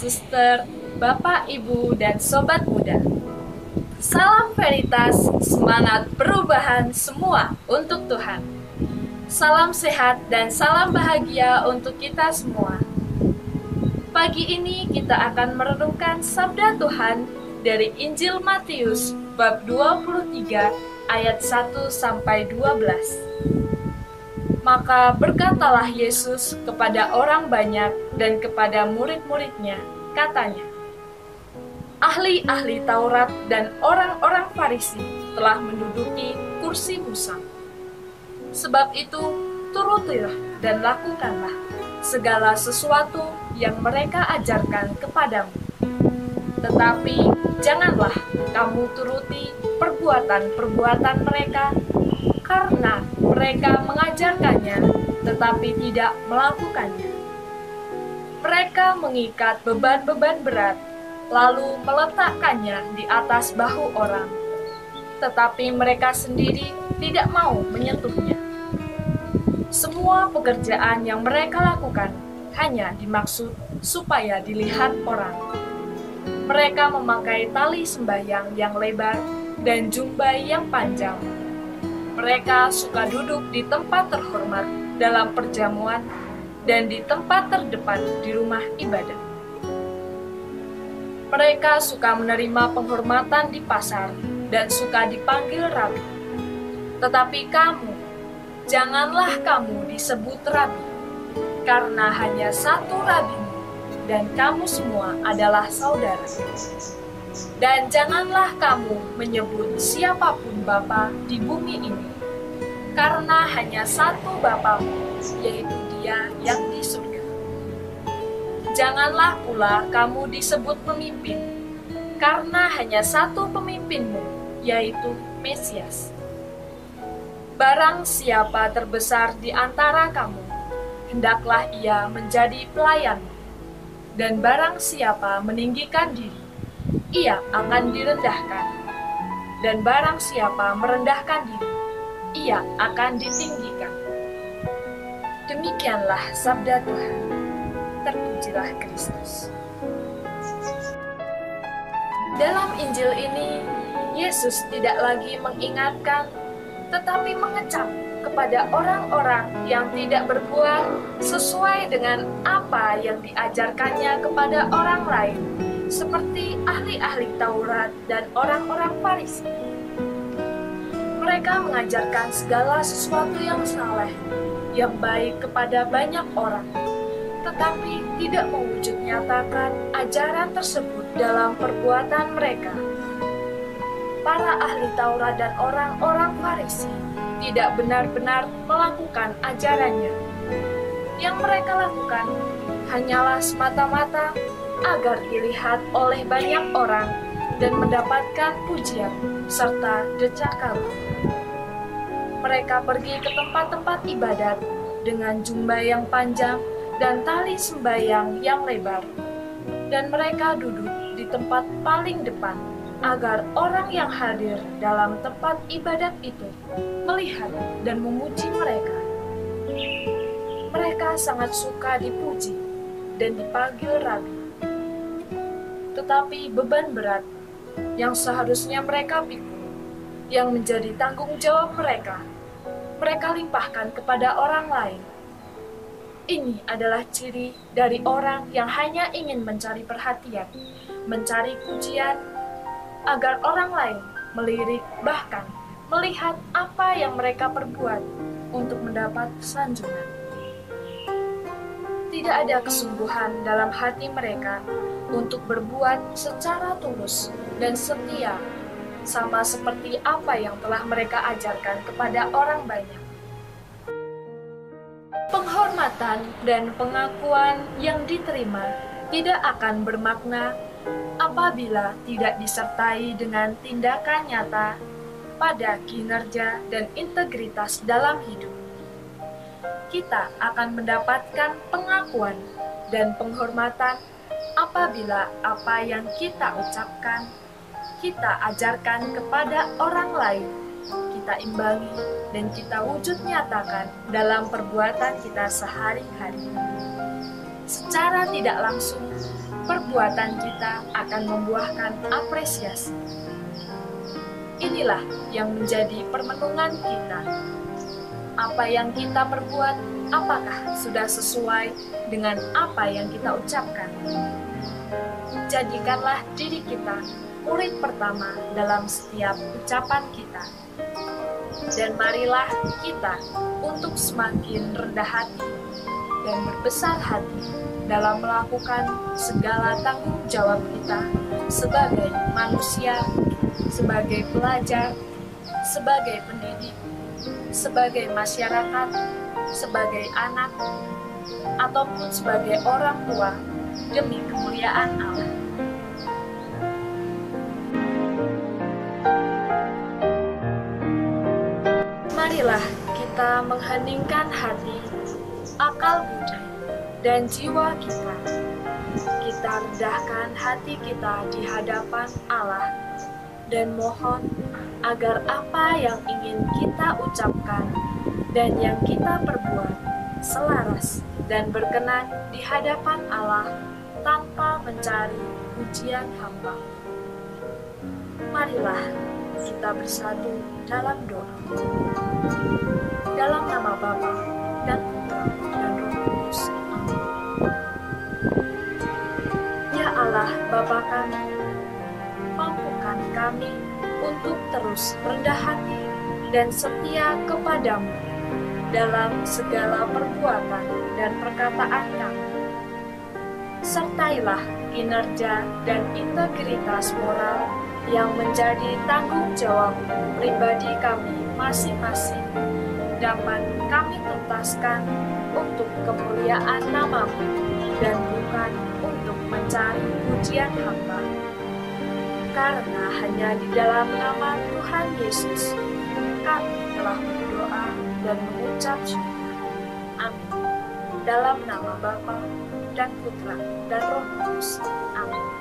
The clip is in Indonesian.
suster, bapak, ibu, dan sobat muda. Salam Veritas, semangat perubahan semua untuk Tuhan. Salam sehat dan salam bahagia untuk kita semua. Pagi ini kita akan merenungkan sabda Tuhan dari Injil Matius bab 23 ayat 1 sampai 12. Maka berkatalah Yesus kepada orang banyak dan kepada murid-muridnya, katanya, ahli-ahli Taurat dan orang-orang Farisi telah menduduki kursi Musa. Sebab itu, turutilah dan lakukanlah segala sesuatu yang mereka ajarkan kepadamu. Tetapi janganlah kamu turuti perbuatan-perbuatan mereka, karena mereka mengajarkannya tetapi tidak melakukannya. Mereka mengikat beban-beban berat, lalu meletakkannya di atas bahu orang, tetapi mereka sendiri tidak mau menyentuhnya. Semua pekerjaan yang mereka lakukan hanya dimaksud supaya dilihat orang. Mereka memakai tali sembahyang yang lebar dan jumbai yang panjang. Mereka suka duduk di tempat terhormat dalam perjamuan dan di tempat terdepan di rumah ibadah. Mereka suka menerima penghormatan di pasar dan suka dipanggil rabi. Tetapi kamu, janganlah kamu disebut rabi, karena hanya satu rabimu, dan kamu semua adalah saudara. Dan janganlah kamu menyebut siapapun Bapa di bumi ini, karena hanya satu Bapamu, yaitu Dia yang di surga. Janganlah pula kamu disebut pemimpin, karena hanya satu pemimpinmu, yaitu Mesias. Barang siapa terbesar di antara kamu, hendaklah ia menjadi pelayanmu, dan barang siapa meninggikan diri, ia akan direndahkan, dan barang siapa merendahkan diri, ia akan ditinggikan. Demikianlah sabda Tuhan. Terpujilah Kristus. Dalam Injil ini, Yesus tidak lagi mengingatkan, tetapi mengecam kepada orang-orang yang tidak berbuat sesuai dengan apa yang diajarkannya kepada orang lain, seperti ahli-ahli Taurat dan orang-orang Farisi. Mereka mengajarkan segala sesuatu yang saleh, yang baik kepada banyak orang, tetapi tidak mewujud nyatakan ajaran tersebut dalam perbuatan mereka. Para ahli Taurat dan orang-orang Farisi tidak benar-benar melakukan ajarannya. Yang mereka lakukan hanyalah semata-mata agar dilihat oleh banyak orang dan mendapatkan pujian serta decak kagum. Mereka pergi ke tempat-tempat ibadat dengan jumbai yang panjang dan tali sembahyang yang lebar, dan mereka duduk di tempat paling depan agar orang yang hadir dalam tempat ibadat itu melihat dan memuji mereka. Mereka sangat suka dipuji dan dipanggil rabi. Tetapi beban berat yang seharusnya mereka pikul, yang menjadi tanggung jawab mereka limpahkan kepada orang lain. Ini adalah ciri dari orang yang hanya ingin mencari perhatian, mencari pujian, agar orang lain melirik, bahkan melihat apa yang mereka perbuat untuk mendapat sanjungan. Tidak ada kesungguhan dalam hati mereka untuk berbuat secara tulus dan setia, sama seperti apa yang telah mereka ajarkan kepada orang banyak. Penghormatan dan pengakuan yang diterima tidak akan bermakna apabila tidak disertai dengan tindakan nyata pada kinerja dan integritas dalam hidup. Kita akan mendapatkan pengakuan dan penghormatan apabila apa yang kita ucapkan, kita ajarkan kepada orang lain, kita imbangi dan kita wujud nyatakan dalam perbuatan kita sehari-hari. Secara tidak langsung, perbuatan kita akan membuahkan apresiasi. Inilah yang menjadi permenungan kita. Apa yang kita perbuat, apakah sudah sesuai dengan apa yang kita ucapkan? Jadikanlah diri kita murid pertama dalam setiap ucapan kita. Dan marilah kita untuk semakin rendah hati dan berbesar hati dalam melakukan segala tanggung jawab kita sebagai manusia, sebagai pelajar, sebagai pendidik, sebagai masyarakat, sebagai anak, ataupun sebagai orang tua demi kemuliaan Allah. Marilah kita mengheningkan hati, akal budi, dan jiwa kita. Kita rendahkan hati kita di hadapan Allah dan mohon agar apa yang ingin kita ucapkan dan yang kita perbuat selaras dan berkenan di hadapan Allah tanpa mencari pujian hamba. Marilah kita bersatu dalam doa. Dalam nama Bapa dan Putra dan Roh Kudus. Amin. Ya Allah Bapa kami, mampukan kami untuk terus rendah hati dan setia kepadamu dalam segala perbuatan dan perkataan kami. Sertailah kinerja dan integritas moral yang menjadi tanggung jawab pribadi kami masing-masing dapat kami tuntaskan untuk kemuliaan nama-Mu dan bukan untuk mencari pujian hamba. Karena hanya di dalam nama Tuhan Yesus kami telah berdoa dan mengucap syukur. Amin. Dalam nama Bapa dan Putra dan Roh Kudus. Amin.